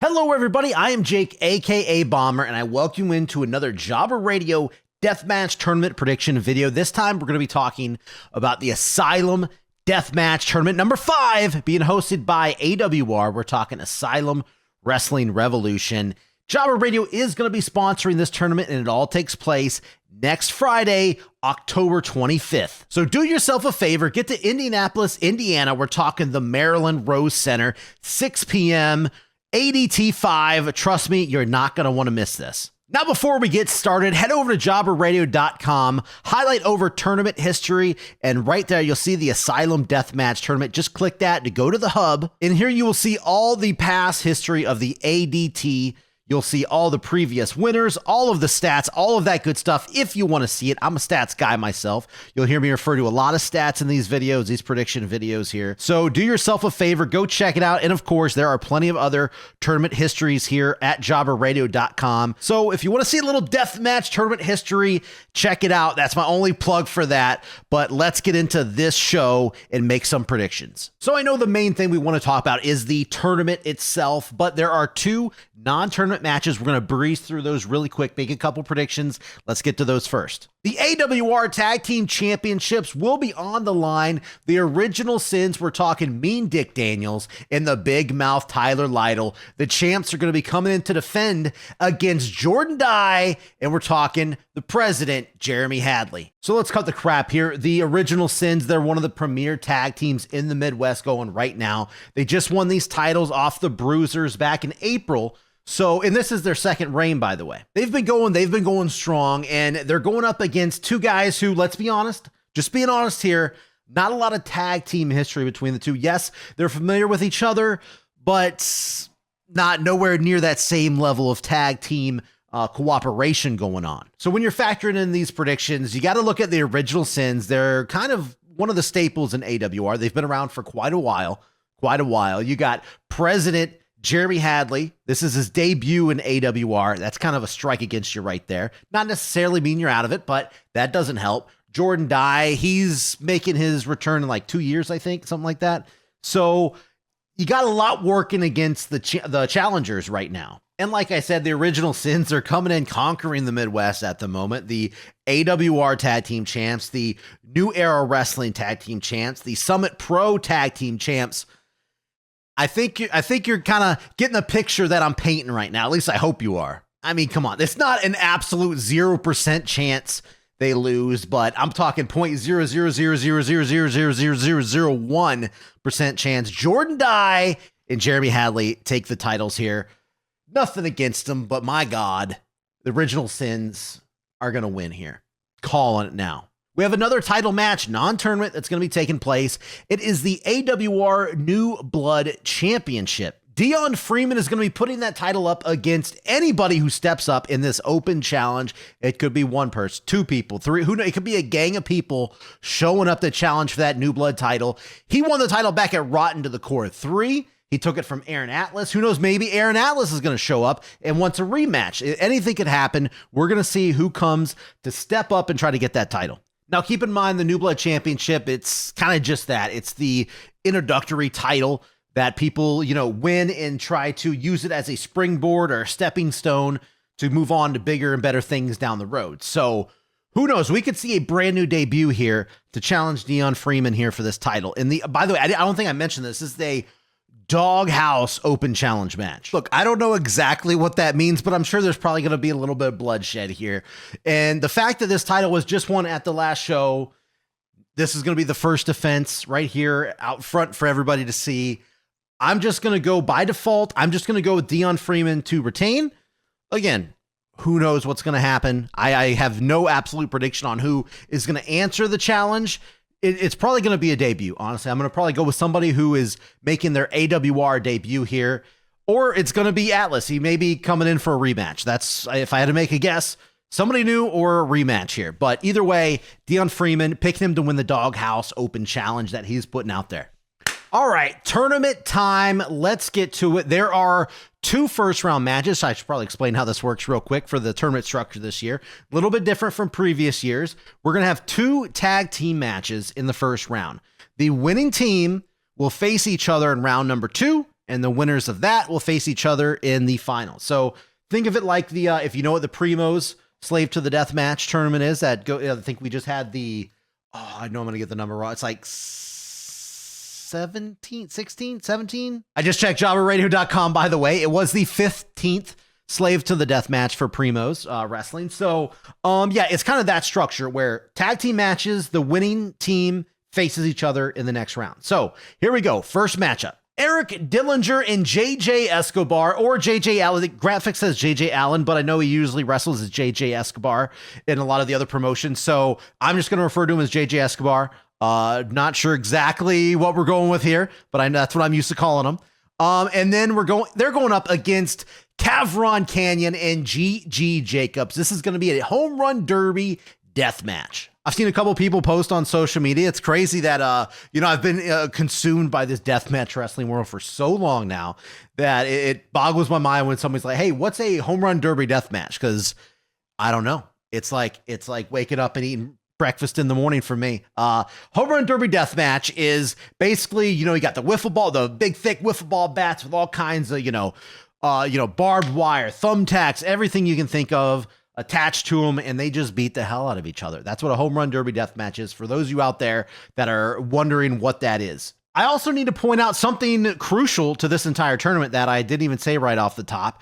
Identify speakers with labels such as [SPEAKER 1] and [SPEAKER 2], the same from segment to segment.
[SPEAKER 1] Hello, everybody. I am Jake, aka Bomber, and I welcome you into another Jobber Radio Deathmatch Tournament prediction video. This time, we're going to be talking about the Asylum Deathmatch Tournament number 5 being hosted by AWR. We're talking Asylum Wrestling Revolution. Jobber Radio is going to be sponsoring this tournament, and it all takes place next Friday, October 25th. So do yourself a favor, get to Indianapolis, Indiana. We're talking the Marilyn Rose Center, 6 p.m., ADT 5. Trust me, you're not going to want to miss this. Now, before we get started, head over to jobberradio.com, highlight over tournament history, and right there, you'll see the Asylum Deathmatch Tournament. Just click that to go to the hub. And here you will see all the past history of the ADT. You'll see all the previous winners, all of the stats, all of that good stuff if you want to see it. I'm a stats guy myself. You'll hear me refer to a lot of stats in these videos, these prediction videos here. So do yourself a favor, go check it out. And of course, there are plenty of other tournament histories here at jobberradio.com. So if you want to see a little deathmatch tournament history, check it out. That's my only plug for that. But let's get into this show and make some predictions. So I know the main thing we want to talk about is the tournament itself, but there are two non-tournament matches. We're going to breeze through those really quick, make a couple predictions. Let's get to those first. The AWR Tag Team Championships will be on the line. The original sins, we're talking Mean Dick Daniels and the Big Mouth Tyler Lytle. The champs are going to be coming in to defend against Jordan Dye, and we're talking the president, Jeremy Hadley. So let's cut the crap here. The original sins, they're one of the premier tag teams in the Midwest going right now. They just won these titles off the Bruisers back in April. So, and this is their second reign, by the way. They've been going strong, and they're going up against two guys who, let's be honest, just being honest here, not a lot of tag team history between the two. Yes, they're familiar with each other, but not nowhere near that same level of tag team cooperation going on. So when you're factoring in these predictions, you got to look at the original sins. They're kind of one of the staples in AWR. They've been around for quite a while. You got President Jeremy Hadley. This is his debut in AWR. That's kind of a strike against you right there. Not necessarily mean you're out of it, but that doesn't help. Jordan Dye, he's making his return in like 2 years, I think, something like that. So you got a lot working against the challengers right now. And like I said, the original sins are coming in conquering the Midwest at the moment. The AWR Tag Team Champs, the New Era Wrestling Tag Team Champs, the Summit Pro Tag Team Champs. I think you're kind of getting the picture that I'm painting right now. At least I hope you are. I mean, come on. It's not an absolute 0% chance they lose, but I'm talking 0.00000000001% chance Jordan Dye and Jeremy Hadley take the titles here. Nothing against them, but my God, the original sins are going to win here. Calling it now. We have another title match, non-tournament, that's going to be taking place. It is the AWR New Blood Championship. Dion Freeman is going to be putting that title up against anybody who steps up in this open challenge. It could be one person, two people, three. Who knows? It could be a gang of people showing up to challenge for that New Blood title. He won the title back at Rotten to the Core 3. He took it from Aaron Atlas. Who knows? Maybe Aaron Atlas is going to show up and wants a rematch. Anything could happen. We're going to see who comes to step up and try to get that title. Now, keep in mind the New Blood Championship, it's kind of just that. It's the introductory title that people, win and try to use it as a springboard or a stepping stone to move on to bigger and better things down the road. So who knows? We could see a brand new debut here to challenge Dion Freeman here for this title. And by the way, I don't think I mentioned this. This is a doghouse open challenge match. Look, I don't know exactly what that means, but I'm sure there's probably going to be a little bit of bloodshed here. And the fact that this title was just won at the last show, this is going to be the first defense right here out front for everybody to see. I'm just going to go by default. I'm just going to go with Dion Freeman to retain. Again, who knows what's going to happen? I have no absolute prediction on who is going to answer the challenge. It's probably going to be a debut, honestly. I'm going to probably go with somebody who is making their AWR debut here, or it's going to be Atlas. He may be coming in for a rematch. That's, if I had to make a guess, somebody new or a rematch here. But either way, Dion Freeman, picking him to win the Doghouse Open Challenge that he's putting out there. All right, tournament time. Let's get to it. There are 2 first-round matches. I should probably explain how this works real quick for the tournament structure this year. A little bit different from previous years. We're going to have 2 tag team matches in the first round. The winning team will face each other in round number 2, and the winners of that will face each other in the final. So think of it like the, if you know what the Primos Slave to the Deathmatch tournament is, I think we just had the, I know I'm going to get the number wrong. It's like 17, 16, 17. I just checked JobberRadio.com, by the way. It was the 15th Slave to the Deathmatch for Primos Wrestling. So, yeah, it's kind of that structure where tag team matches, the winning team faces each other in the next round. So here we go. First matchup. Eric Dillinger and JJ Escobar, or JJ Allen. The graphic says JJ Allen, but I know he usually wrestles as JJ Escobar in a lot of the other promotions. So I'm just going to refer to him as JJ Escobar. Not sure exactly what we're going with here, but I know that's what I'm used to calling them. And then they're going up against Kavron, Kanyon, and GG Jacobs. This is going to be a home run derby death match. I've seen a couple people post on social media. It's crazy that, I've been consumed by this deathmatch wrestling world for so long now that it boggles my mind when somebody's like, hey, what's a home run derby death match? Because I don't know. It's like waking up and eating breakfast in the morning for me. Home run derby death match is basically, you got the wiffle ball, the big thick wiffle ball bats with all kinds of, barbed wire, thumbtacks, everything you can think of attached to them, and they just beat the hell out of each other. That's what a home run derby death match is, for those of you out there that are wondering what that is. I also need to point out something crucial to this entire tournament that I didn't even say right off the top.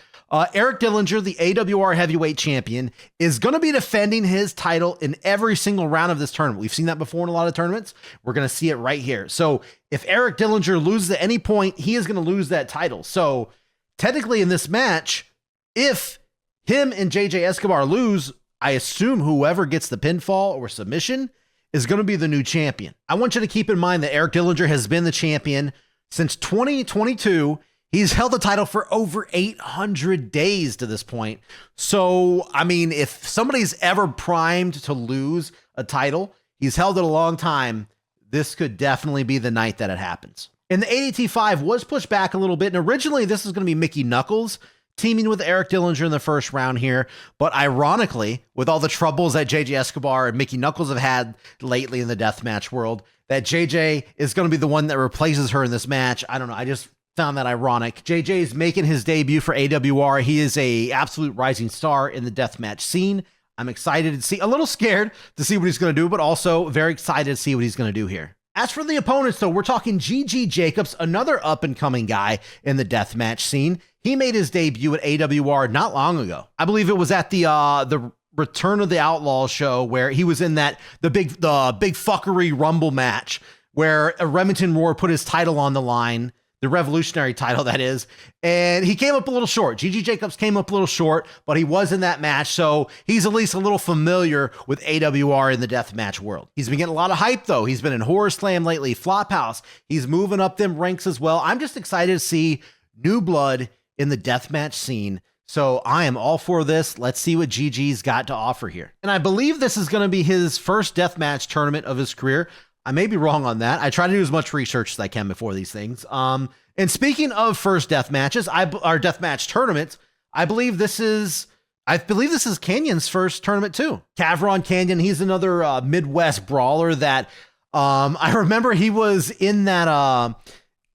[SPEAKER 1] Eric Dillinger, the AWR heavyweight champion, is going to be defending his title in every single round of this tournament. We've seen that before in a lot of tournaments. We're going to see it right here. So if Eric Dillinger loses at any point, he is going to lose that title. So technically in this match, if him and JJ Escobar lose, I assume whoever gets the pinfall or submission is going to be the new champion. I want you to keep in mind that Eric Dillinger has been the champion since 2022. He's held the title for over 800 days to this point. So, I mean, if somebody's ever primed to lose a title, he's held it a long time. This could definitely be the night that it happens. And the ADT5 was pushed back a little bit. And originally, this was going to be Mickey Knuckles teaming with Eric Dillinger in the first round here. But ironically, with all the troubles that JJ Escobar and Mickey Knuckles have had lately in the deathmatch world, that JJ is going to be the one that replaces her in this match. I don't know. I just found that ironic. JJ is making his debut for AWR. He is a absolute rising star in the deathmatch scene. I'm excited to see, a little scared to see what he's going to do, but also very excited to see what he's going to do here. As for the opponents, though, we're talking GG Jacobs, another up-and-coming guy in the deathmatch scene. He made his debut at AWR not long ago. I believe it was at the Return of the Outlaws show where he was in the big fuckery Rumble match where Remington Rhor put his title on the line, the revolutionary title, that is, and he came up a little short. GG Jacobs came up a little short, but he was in that match, so he's at least a little familiar with AWR in the deathmatch world. He's been getting a lot of hype, though. He's been in Horror Slam lately, Flophouse. He's moving up them ranks as well. I'm just excited to see new blood in the deathmatch scene, so I am all for this. Let's see what GG's got to offer here. And I believe this is going to be his first deathmatch tournament of his career. I may be wrong on that. I try to do as much research as I can before these things. And speaking of first death matches, our deathmatch tournaments, I believe this is Kanyon's first tournament too. Kavron Kanyon, he's another Midwest brawler that I remember he was in that.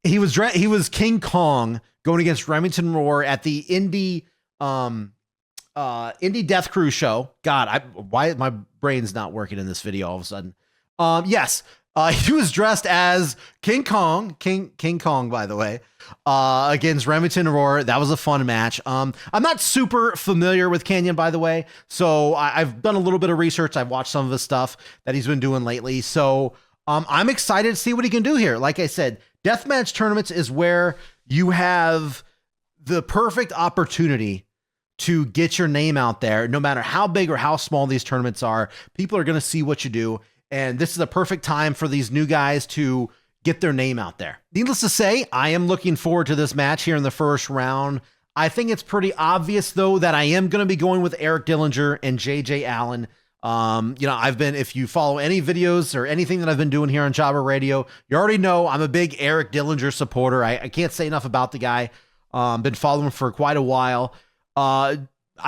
[SPEAKER 1] He was King Kong going against Remington Rhor at the Indie Death Crew show. God, why my brain's not working in this video all of a sudden. Yes. He was dressed as King Kong, by the way, against Remington Rhor. That was a fun match. I'm not super familiar with Kanyon, by the way, so I've done a little bit of research. I've watched some of his stuff that he's been doing lately, so I'm excited to see what he can do here. Like I said, deathmatch tournaments is where you have the perfect opportunity to get your name out there. No matter how big or how small these tournaments are, people are going to see what you do. And this is a perfect time for these new guys to get their name out there. Needless to say, I am looking forward to this match here in the first round. I think it's pretty obvious, though, that I am going to be going with Eric Dillinger and JJ Allen. If you follow any videos or anything that I've been doing here on Jobber Radio, you already know I'm a big Eric Dillinger supporter. I can't say enough about the guy. Been following him for quite a while. I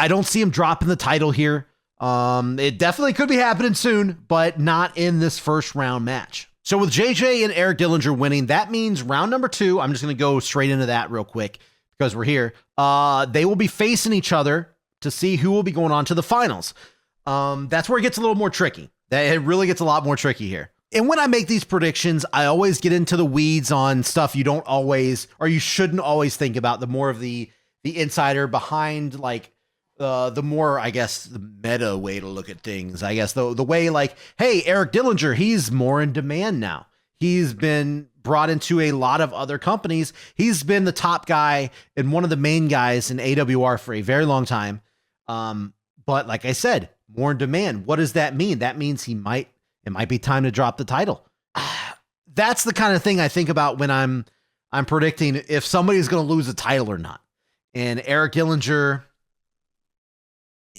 [SPEAKER 1] don't see him dropping the title here. It definitely could be happening soon, but not in this first round match. So with JJ and Eric Dillinger winning, that means round number 2, I'm just going to go straight into that real quick because we're here. They will be facing each other to see who will be going on to the finals. That's where it gets a little more tricky. It really gets a lot more tricky here. And when I make these predictions, I always get into the weeds on stuff you don't always, or you shouldn't always think about, the more of the insider behind, like, the more, I guess, the meta way to look at things. I guess the way, like, hey, Eric Dillinger, he's more in demand now. He's been brought into a lot of other companies. He's been the top guy and one of the main guys in AWR for a very long time. But like I said, more in demand. What does that mean? That means it might be time to drop the title. That's the kind of thing I think about when I'm predicting if somebody's going to lose a title or not. And Eric Dillinger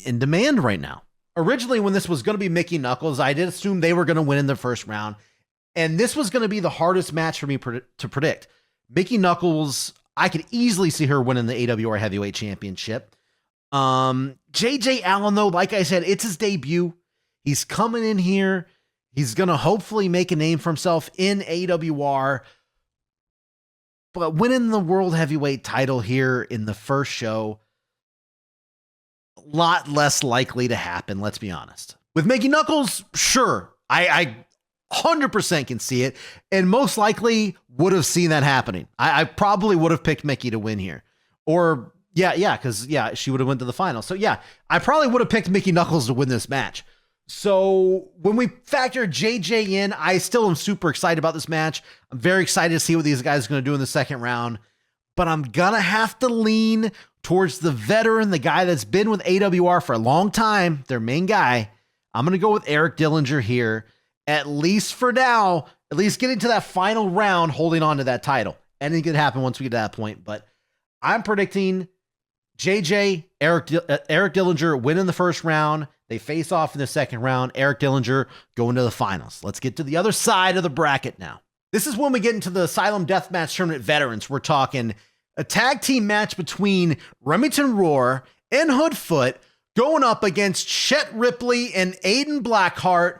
[SPEAKER 1] in demand right now. Originally, when this was going to be Mickey Knuckles, I did assume they were going to win in the first round. And this was going to be the hardest match for me to predict. Mickey Knuckles, I could easily see her winning the AWR Heavyweight Championship. JJ Allen, though, like I said, it's his debut. He's coming in here. He's going to hopefully make a name for himself in AWR. But winning the World Heavyweight title here in the first show, a lot less likely to happen, let's be honest. With Mickey Knuckles, sure, I 100% can see it, and most likely would have seen that happening. I probably would have picked Mickey to win here. Or, because she would have went to the final. So, I probably would have picked Mickey Knuckles to win this match. So, when we factor JJ in, I still am super excited about this match. I'm very excited to see what these guys are going to do in the second round. But I'm going to have to lean towards the veteran, the guy that's been with AWR for a long time, their main guy. I'm going to go with Eric Dillinger here. At least for now, at least getting to that final round, holding on to that title. Anything could happen once we get to that point, but I'm predicting JJ, Eric Dillinger win in the first round. They face off in the second round. Eric Dillinger going to the finals. Let's get to the other side of the bracket now. This is when we get into the Asylum Deathmatch Tournament veterans. We're talking a tag team match between Remington Rhor and Hoodfoot going up against Chet, Rippley and Aidan Blackhart.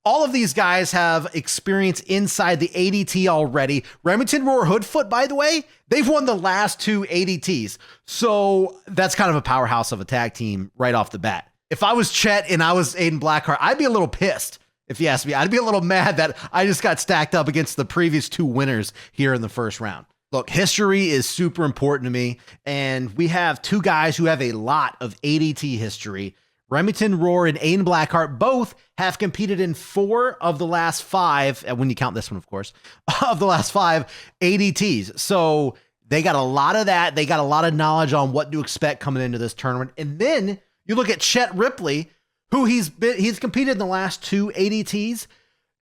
[SPEAKER 1] All of these guys have experience inside the ADT already. Remington, Rhor, Hoodfoot, by the way, they've won the last 2 ADTs. So that's kind of a powerhouse of a tag team right off the bat. If I was Chet and I was Aidan Blackhart, I'd be a little pissed, if you ask me. I'd be a little mad that I just got stacked up against the previous 2 winners here in the first round. Look, history is super important to me, and we have 2 guys who have a lot of ADT history. Remington, Rhor, and Aidan Blackhart both have competed in 4 of the last 5, when you count this one, of course, of the last 5 ADTs. So they got a lot of that. They got a lot of knowledge on what to expect coming into this tournament. And then you look at Chet Rippley, who he's competed in the last 2 ADTs,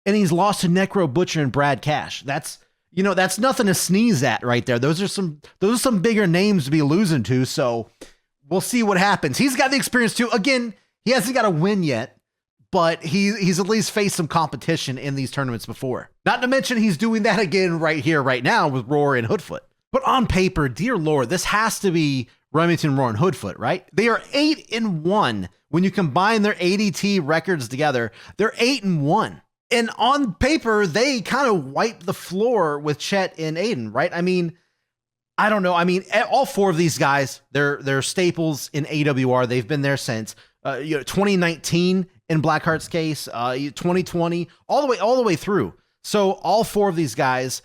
[SPEAKER 1] and he's lost to Necro Butcher and Brad Cash. That's nothing to sneeze at right there. Those are some bigger names to be losing to. So we'll see what happens. He's got the experience too. Again, he hasn't got a win yet, but he's at least faced some competition in these tournaments before. Not to mention he's doing that again right here, right now with Rhor and Hoodfoot. But on paper, dear Lord, this has to be Remington, Rhor, and Hoodfoot, right? They are 8-1 when you combine their ADT records together. They're 8-1. And on paper, they kind of wipe the floor with Chet and Aidan, right? I mean, I don't know. I mean, all 4 of these guys, they're staples in AWR. They've been there since 2019 in Blackheart's case, 2020, all the way through. So all 4 of these guys,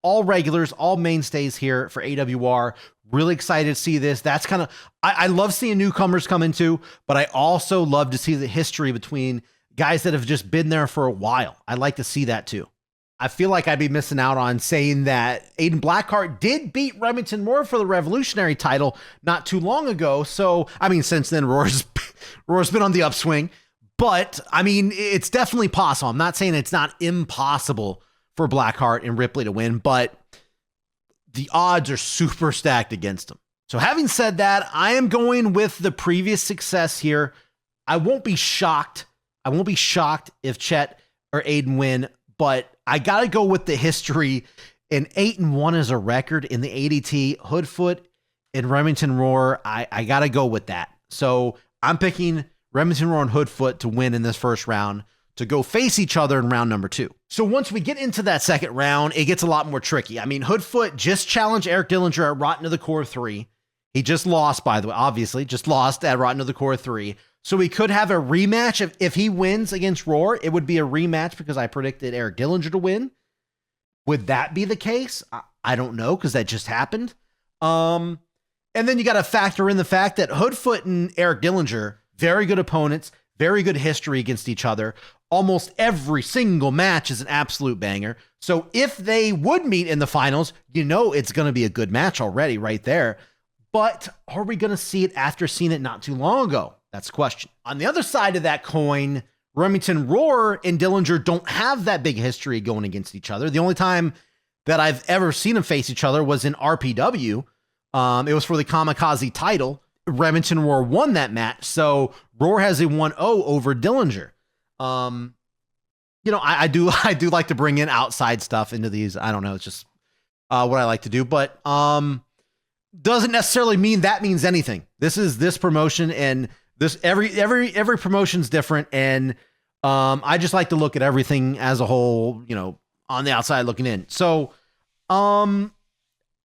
[SPEAKER 1] all regulars, all mainstays here for AWR. Really excited to see this. That's kind of, I love seeing newcomers come into, but I also love to see the history between guys that have just been there for a while. I like to see that too. I feel like I'd be missing out on saying that Aidan Blackhart did beat Remington Rhor for the Revolutionary title not too long ago. So, I mean, since then, Rhor's been on the upswing. But, I mean, it's definitely possible. I'm not saying it's not impossible for Blackhart and Rippley to win, but the odds are super stacked against them. So, having said that, I am going with the previous success here. I won't be shocked. I won't be shocked if Chet or Aidan win, but I got to go with the history, and 8-1 is a record in the ADT. Hoodfoot and Remington Rhor, I got to go with that. So I'm picking Remington Rhor and Hoodfoot to win in this first round to go face each other in round number 2. So once we get into that second round, it gets a lot more tricky. I mean, Hoodfoot just challenged Eric Dillinger at Rotten to the Core 3. He just lost, by the way, obviously, just lost at Rotten to the Core 3. So we could have a rematch. If he wins against Rhor, it would be a rematch because I predicted Eric Dillinger to win. Would that be the case? I don't know, because that just happened. And then you got to factor in the fact that Hoodfoot and Eric Dillinger, very good opponents, very good history against each other. Almost every single match is an absolute banger. So if they would meet in the finals, you know it's going to be a good match already right there. But are we going to see it after seeing it not too long ago? That's the question. On the other side of that coin, Remington, Rhor, and Dillinger don't have that big history going against each other. The only time that I've ever seen them face each other was in RPW. It was for the Kamikaze title. Remington and Rhor won that match. So Rhor has a 1-0 over Dillinger. You know, I do like to bring in outside stuff into these. I don't know. It's just what I like to do, but doesn't necessarily mean that means anything. This is this promotion, and this every promotion's different. And I just like to look at everything as a whole, you know, on the outside looking in. So,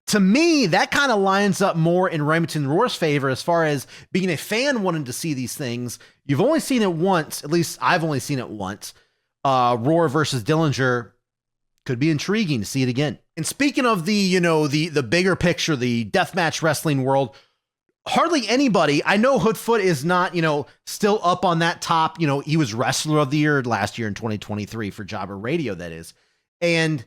[SPEAKER 1] to me, that kind of lines up more in Remington Rhore's favor as far as being a fan wanting to see these things. You've only seen it once, at least I've only seen it once. Rhor versus Dillinger could be intriguing to see it again. And speaking of the, you know, the bigger picture, the deathmatch wrestling world, hardly anybody, I know Hoodfoot is not, you know, still up on that top. You know, he was Wrestler of the Year last year in 2023 for Jobber Radio, that is. And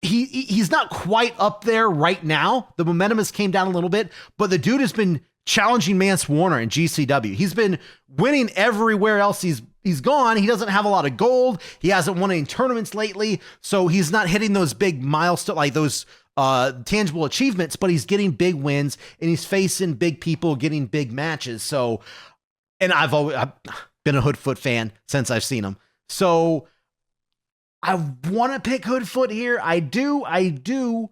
[SPEAKER 1] he's not quite up there right now. The momentum has came down a little bit, but the dude has been challenging Mance Warner in GCW. He's been winning everywhere else he's gone. He doesn't have a lot of gold. He hasn't won any tournaments lately, so he's not hitting those big milestones, like those tangible achievements, but he's getting big wins and he's facing big people, getting big matches. So, and I've been a Hoodfoot fan since I've seen him. So I want to pick Hoodfoot here. I do.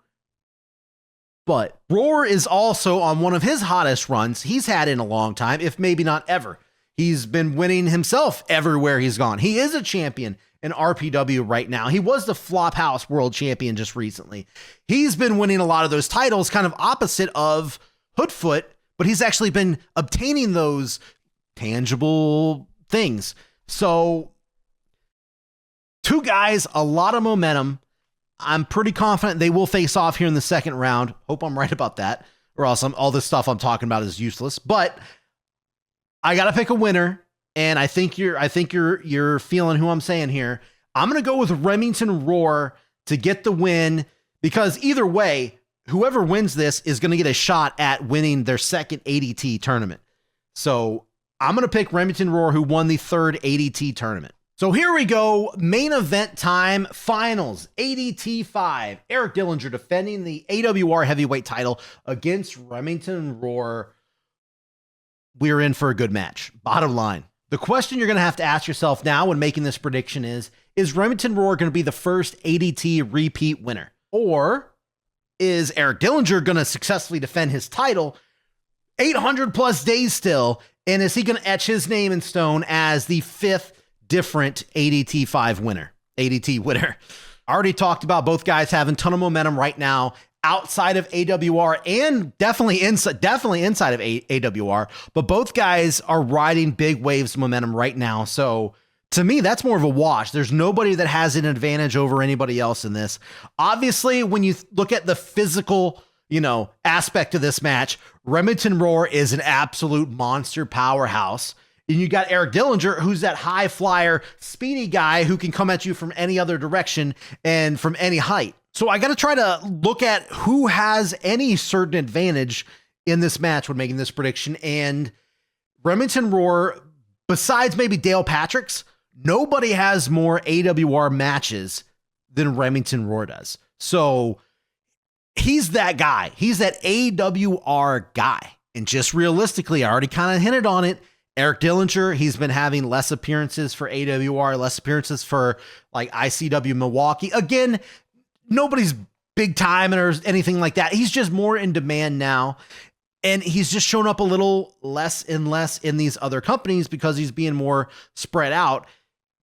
[SPEAKER 1] But Rhor is also on one of his hottest runs he's had in a long time, if maybe not ever. He's been winning himself everywhere he's gone. He is a champion in RPW right now. He was the Flophouse World Champion just recently. He's been winning a lot of those titles, kind of opposite of Hoodfoot, but he's actually been obtaining those tangible things. So, two guys, a lot of momentum. I'm pretty confident they will face off here in the second round. Hope I'm right about that, or else all this stuff I'm talking about is useless. But I gotta pick a winner, and I think you're feeling who I'm saying here. I'm gonna go with Remington Rhor to get the win, because either way, whoever wins this is gonna get a shot at winning their second ADT tournament. So I'm gonna pick Remington Rhor, who won the third ADT tournament. So here we go, main event time, finals, ADT 5. Eric Dillinger defending the AWR heavyweight title against Remington Rhor. We're in for a good match, bottom line. The question you're going to have to ask yourself now when making this prediction is Remington Rhor going to be the first ADT repeat winner? Or is Eric Dillinger going to successfully defend his title 800 plus days still, and is he going to etch his name in stone as the fifth different ADT 5 winner, ADT winner? I already talked about both guys having a ton of momentum right now outside of AWR and definitely inside of AWR, but both guys are riding big waves of momentum right now. So to me, that's more of a wash. There's nobody that has an advantage over anybody else in this. Obviously, when you look at the physical, you know, aspect of this match, Remington Rhor is an absolute monster powerhouse. And you got Eric Dillinger, who's that high flyer, speedy guy who can come at you from any other direction and from any height. So I got to try to look at who has any certain advantage in this match when making this prediction. And Remington Rhor, besides maybe Dale Patrick's, nobody has more AWR matches than Remington Rhor does. So he's that guy. He's that AWR guy. And just realistically, I already kind of hinted on it. Eric Dillinger, he's been having less appearances for AWR, less appearances for like ICW Milwaukee. Again, nobody's big time or anything like that. He's just more in demand now. And he's just shown up a little less and less in these other companies because he's being more spread out.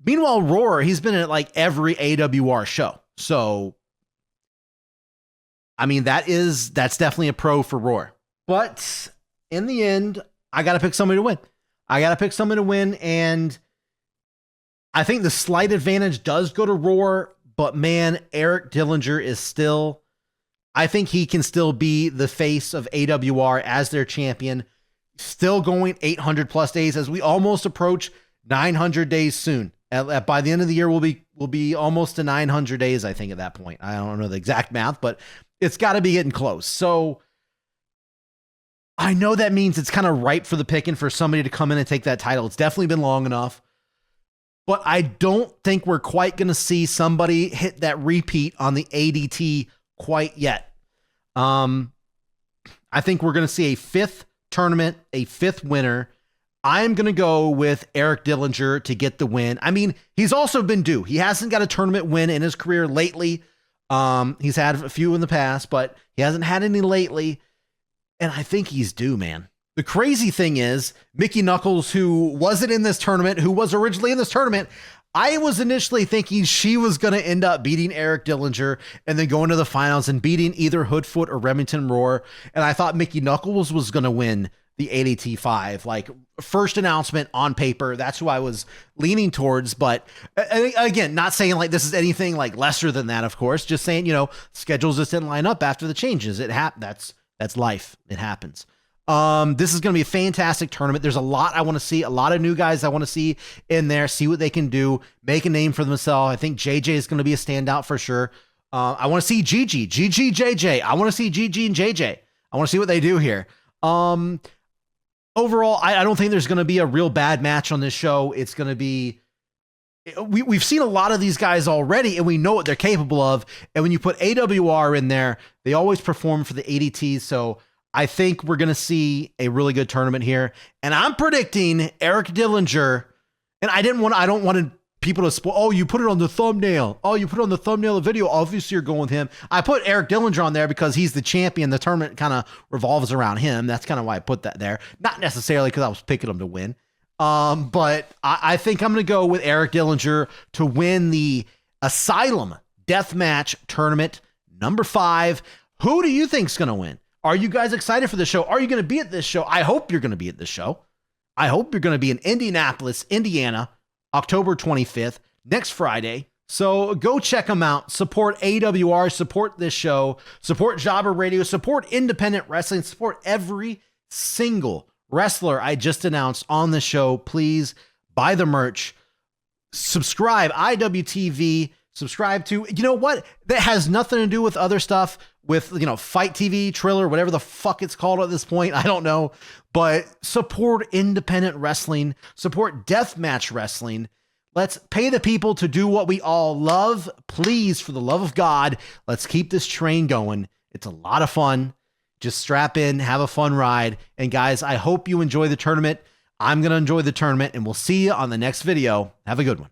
[SPEAKER 1] Meanwhile, Rhor, he's been at like every AWR show. So, I mean, that's definitely a pro for Rhor. But in the end, I got to pick somebody to win. And I think the slight advantage does go to Rhor, but man, Eric Dillinger is still, I think he can still be the face of AWR as their champion, still going 800 plus days as we almost approach 900 days soon. By the end of the year, we'll be almost to 900 days, I think, at that point. I don't know the exact math, but it's got to be getting close. So I know that means it's kind of ripe for the picking for somebody to come in and take that title. It's definitely been long enough, but I don't think we're quite going to see somebody hit that repeat on the ADT quite yet. I think we're going to see a fifth tournament, a fifth winner. I'm going to go with Eric Dillinger to get the win. I mean, he's also been due. He hasn't got a tournament win in his career lately. He's had a few in the past, but he hasn't had any lately. And I think he's due, man. The crazy thing is, Mickey Knuckles, who wasn't in this tournament, who was originally in this tournament, I was initially thinking she was going to end up beating Eric Dillinger and then going to the finals and beating either Hoodfoot or Remington Rhor. And I thought Mickey Knuckles was going to win the ADT 5, like first announcement on paper. That's who I was leaning towards. But again, not saying like this is anything like lesser than that, of course, just saying, schedules just didn't line up after the changes. That's life. It happens. This is going to be a fantastic tournament. There's a lot I want to see, a lot of new guys I want to see in there, see what they can do, make a name for themselves. I think JJ is going to be a standout for sure. I want to see Gigi, JJ. I want to see Gigi and JJ. I want to see what they do here. Overall, I don't think there's going to be a real bad match on this show. It's going to be, we've seen a lot of these guys already and we know what they're capable of. And when you put AWR in there, they always perform for the ADTs. So I think we're going to see a really good tournament here. And I'm predicting Eric Dillinger. And I don't want people to spoil. Oh, you put it on the thumbnail. Oh, you put it on the thumbnail of the video. Obviously, you're going with him. I put Eric Dillinger on there because he's the champion. The tournament kind of revolves around him. That's kind of why I put that there. Not necessarily because I was picking him to win. But I think I'm going to go with Eric Dillinger to win the Asylum Deathmatch Tournament number 5. Who do you think's going to win? Are you guys excited for the show? Are you going to be at this show? I hope you're going to be at this show. I hope you're going to be in Indianapolis, Indiana, October 25th, next Friday. So go check them out. Support AWR, support this show, support Jobber Radio, support independent wrestling, support every single wrestler I just announced on the show. Please buy the merch, subscribe, IWTV, subscribe to, you know what? That has nothing to do with other stuff, with, Fight TV, Triller, whatever the fuck it's called at this point. I don't know, but support independent wrestling, support deathmatch wrestling. Let's pay the people to do what we all love. Please, for the love of God, let's keep this train going. It's a lot of fun. Just strap in, have a fun ride. And guys, I hope you enjoy the tournament. I'm going to enjoy the tournament, and we'll see you on the next video. Have a good one.